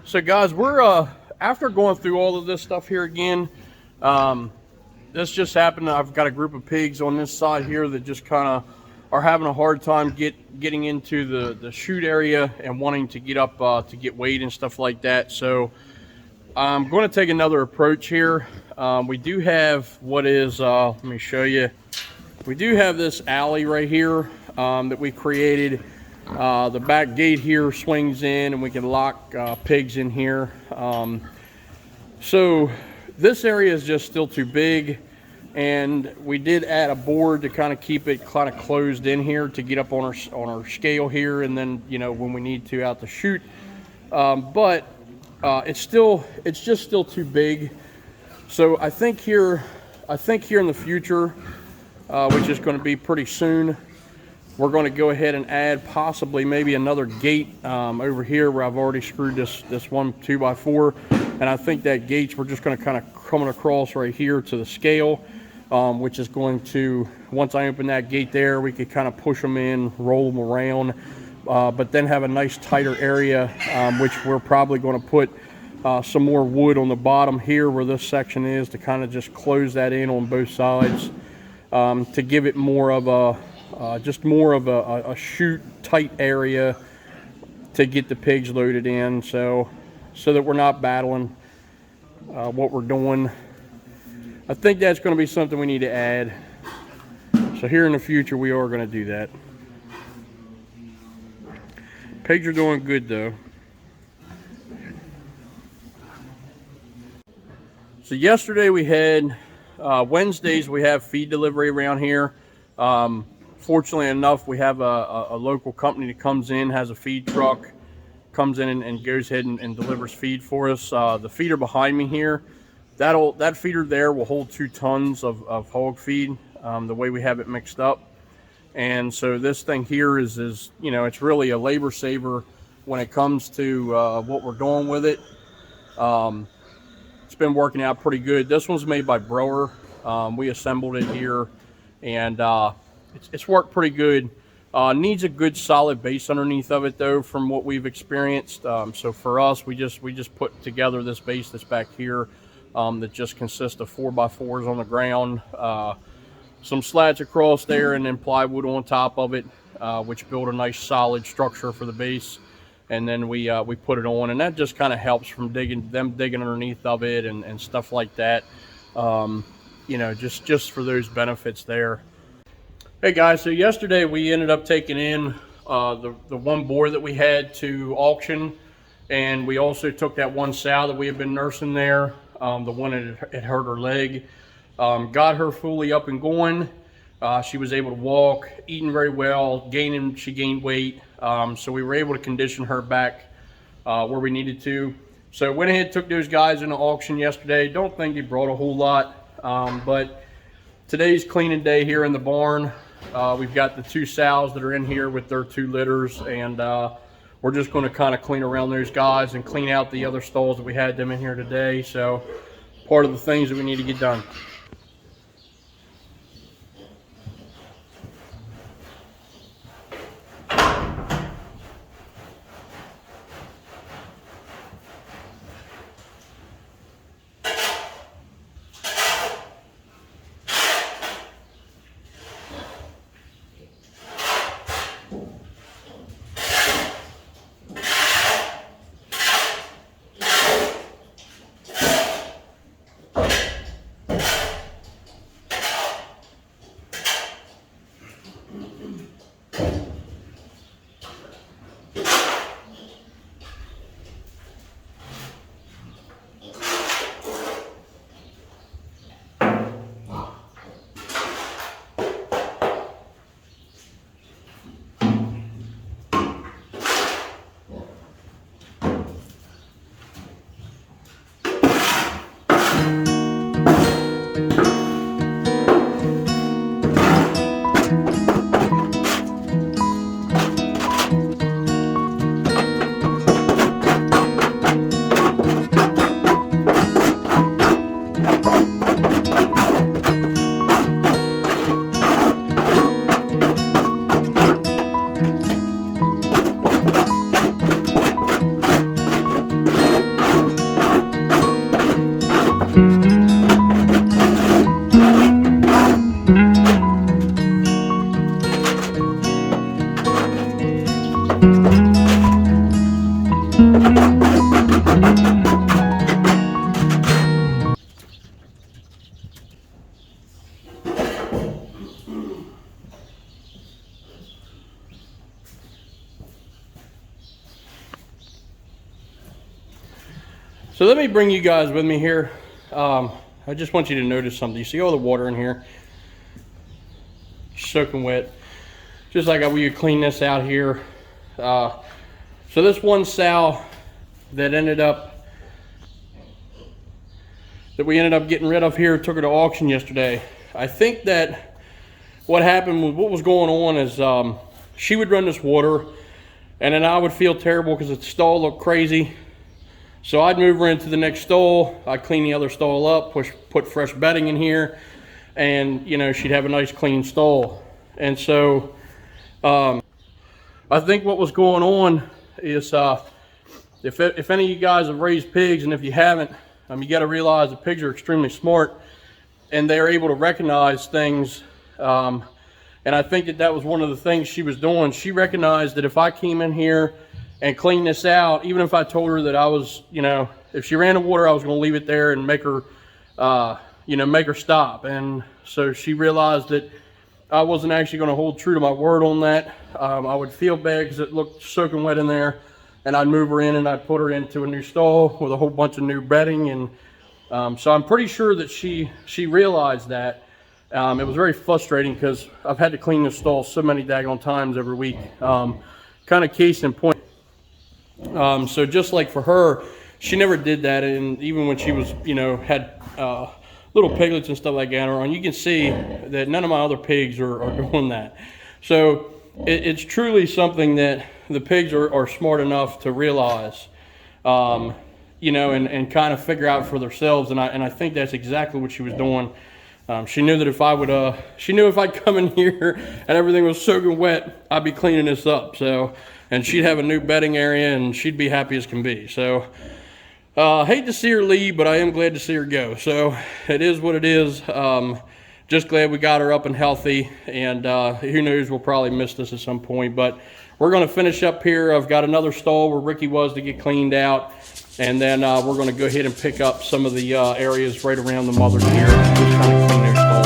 So guys, we're after going through all of this stuff here again. Um, this just happened. I've got a group of pigs on this side here that just kind of are having a hard time getting into the chute area and wanting to get up to get weighed and stuff like that. So I'm going to take another approach here. We do have what is let me show you. We do have this alley right here that we created. The back gate here swings in and we can lock pigs in here. So this area is just still too big, and we did add a board to kind of keep it kind of closed in here to get up on our scale here, and then when we need to out the chute. But it's just still too big. So I think here in the future, which is going to be pretty soon, we're going to go ahead and add possibly maybe another gate over here where I've already screwed this one 2x4, and I think that gates we're just going to kind of coming across right here to the scale, which is going to, once I open that gate there, we could kind of push them in, roll them around, but then have a nice tighter area, which we're probably going to put some more wood on the bottom here where this section is to kind of just close that in on both sides, to give it more of a just more of a chute tight area to get the pigs loaded in, so that we're not battling what we're doing. I think that's going to be something we need to add. So here in the future we are going to do that. Pigs are doing good though. So yesterday we had Wednesdays we have feed delivery around here. Fortunately enough, we have a local company that comes in, has a feed truck, comes in and goes ahead and delivers feed for us. The feeder behind me here, that feeder there will hold 2 tons of hog feed, the way we have it mixed up. And so this thing here is it's really a labor saver when it comes to what we're doing with it. It's been working out pretty good. This one's made by Broer. We assembled it here, and it's worked pretty good. Needs a good solid base underneath of it though, from what we've experienced. So for us, we just put together this base that's back here, that just consists of 4x4s on the ground, some slats across there, and then plywood on top of it, which build a nice solid structure for the base. And then we put it on, and that just kind of helps from digging underneath of it and stuff like that. Just for those benefits there. Hey guys, so yesterday we ended up taking in the one boar that we had to auction, and we also took that one sow that we had been nursing there, the one that had hurt her leg. Got her fully up and going. She was able to walk, eating very well, she gained weight, so we were able to condition her back where we needed to. So went ahead and took those guys into auction yesterday. Don't think they brought a whole lot, but today's cleaning day here in the barn. We've got the 2 sows that are in here with their 2 litters, and we're just going to kind of clean around those guys and clean out the other stalls that we had them in here today. So part of the things that we need to get done. So let me bring you guys with me here. I just want you to notice something. You see all the water in here? Soaking wet. Just like we would clean this out here. So this one sow that we ended up getting rid of here, took her to auction yesterday. I think that what happened was, what was going on is she would run this water, and then I would feel terrible because the stall looked crazy. So I'd move her into the next stall, I'd clean the other stall up, put fresh bedding in here, and you know, she'd have a nice clean stall. And so I think what was going on is if any of you guys have raised pigs, and if you haven't, you got to realize the pigs are extremely smart and they're able to recognize things. And I think that was one of the things she was doing. She recognized that if I came in here and clean this out, even if I told her that I was, you know, if she ran the water, I was going to leave it there and make her, you know, make her stop. And so she realized that I wasn't actually going to hold true to my word on that. I would feel bad because it looked soaking wet in there, and I'd move her in and I'd put her into a new stall with a whole bunch of new bedding. And so I'm pretty sure that she realized that. It was very frustrating because I've had to clean this stall so many daggone times every week. Kind of case in point. So just like for her, she never did that, and even when she was, you know, had little piglets and stuff like that on, you can see that none of my other pigs are doing that. So it's truly something that the pigs are smart enough to realize, you know, and kind of figure out for themselves, and I think that's exactly what she was doing. She knew that if I'd come in here and everything was soaking wet, I'd be cleaning this up. So, and she'd have a new bedding area and she'd be happy as can be. So, hate to see her leave, but I am glad to see her go. So it is what it is. Just glad we got her up and healthy, and who knows, we'll probably miss this at some point, but we're going to finish up here. I've got another stall where Ricky was to get cleaned out, and then we're going to go ahead and pick up some of the areas right around the mothers here, just kind of clean their stalls.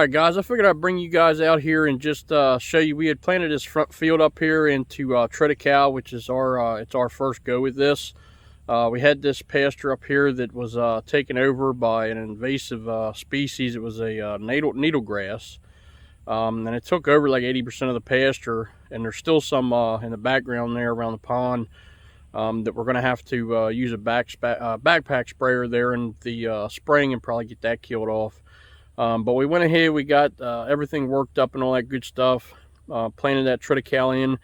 Alright guys, I figured I'd bring you guys out here and just show you. We had planted this front field up here into triticale, which is it's our first go with this. We had this pasture up here that was taken over by an invasive species. It was a needle grass, and it took over like 80% of the pasture, and there's still some in the background there around the pond that we're going to have to use a backpack sprayer there in the spring and probably get that killed off. But we went ahead, we got everything worked up and all that good stuff, planted that triticale in.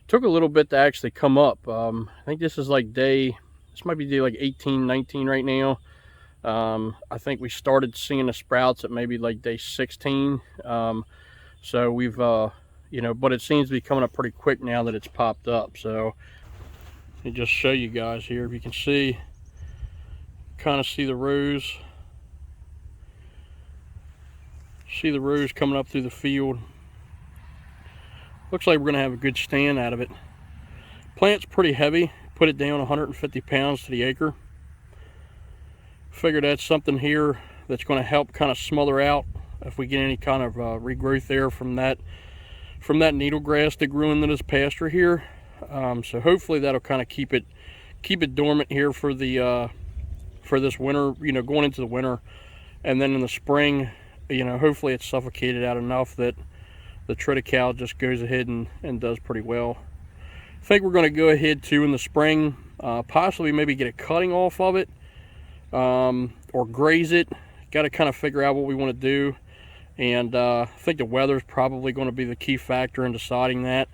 Took a little bit to actually come up. I think this is like this might be day like 18, 19 right now. I think we started seeing the sprouts at maybe like day 16. So we've, you know, but it seems to be coming up pretty quick now that it's popped up. So let me just show you guys here. If you can see, kind of see the rows. See the rows coming up through the field. Looks like we're going to have a good stand out of it. Plant's pretty heavy. Put it down 150 pounds to the acre. Figured that's something here that's going to help kind of smother out if we get any kind of regrowth there from that needle grass that grew into this pasture here. So hopefully that'll kind of keep it dormant here for the for this winter, you know, going into the winter, and then in the spring, you know, hopefully it's suffocated out enough that the triticale just goes ahead and does pretty well. I think we're going to go ahead too in the spring, possibly maybe get a cutting off of it, or graze it. Got to kind of figure out what we want to do, and I think the weather is probably going to be the key factor in deciding that.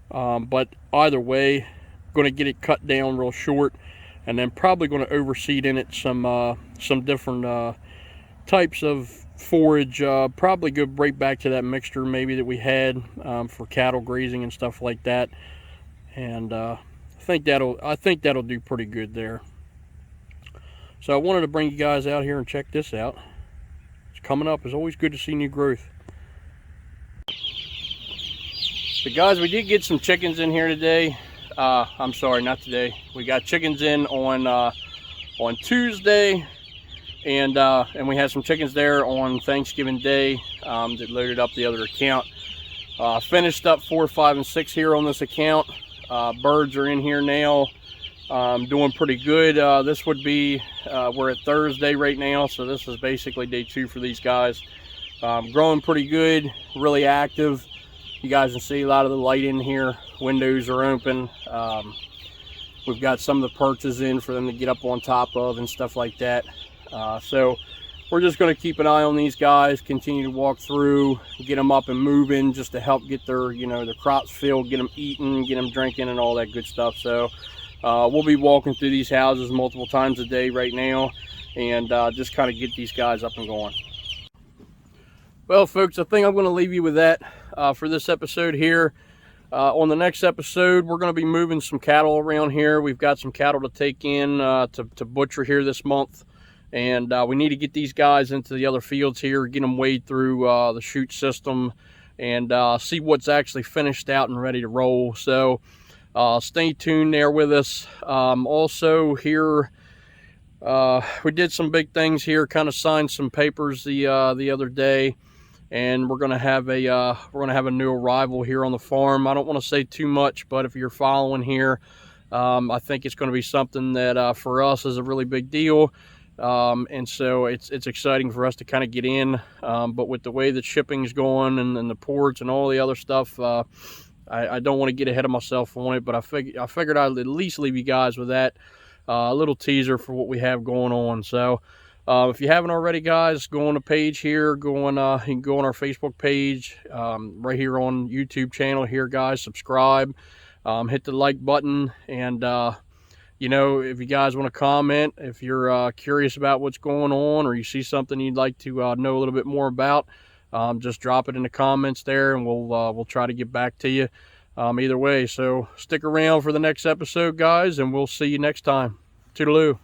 But either way, going to get it cut down real short, and then probably going to overseed in it some different types of forage. Probably go right back to that mixture maybe that we had for cattle grazing and stuff like that, and I think that'll do pretty good there. So I wanted to bring you guys out here and check this out. It's coming up. It's always good to see new growth. So guys, we did get some chickens in here today. I'm sorry, not today. We got chickens in on Tuesday. And we had some chickens there on Thanksgiving Day that loaded up the other account. Finished up 4, 5, and 6 here on this account. Birds are in here now, doing pretty good. This would be, we're at Thursday right now, so this is basically day 2 for these guys. Growing pretty good, really active. You guys can see a lot of the light in here. Windows are open. We've got some of the perches in for them to get up on top of and stuff like that. So we're just going to keep an eye on these guys, continue to walk through, get them up and moving just to help get their, you know, their crops filled, get them eating, get them drinking and all that good stuff. So we'll be walking through these houses multiple times a day right now, and just kind of get these guys up and going. Well folks, I think I'm going to leave you with that for this episode here. On the next episode, we're going to be moving some cattle around here. We've got some cattle to take in to butcher here this month. And we need to get these guys into the other fields here, get them weighed through the chute system, and see what's actually finished out and ready to roll. So stay tuned there with us. Also here, we did some big things here, kind of signed some papers the other day, and we're gonna have a new arrival here on the farm. I don't want to say too much, but if you're following here, I think it's going to be something that for us is a really big deal. And so it's exciting for us to kind of get in, but with the way that shipping's going and the ports and all the other stuff, I don't want to get ahead of myself on it, but I figured I'd at least leave you guys with that little teaser for what we have going on. So if you haven't already, guys, go on the page here, you can go on our Facebook page, right here on YouTube channel here, guys. Subscribe, hit the like button, and you know, if you guys want to comment, if you're curious about what's going on, or you see something you'd like to know a little bit more about, just drop it in the comments there, and we'll try to get back to you either way. So stick around for the next episode, guys, and we'll see you next time. Toodaloo.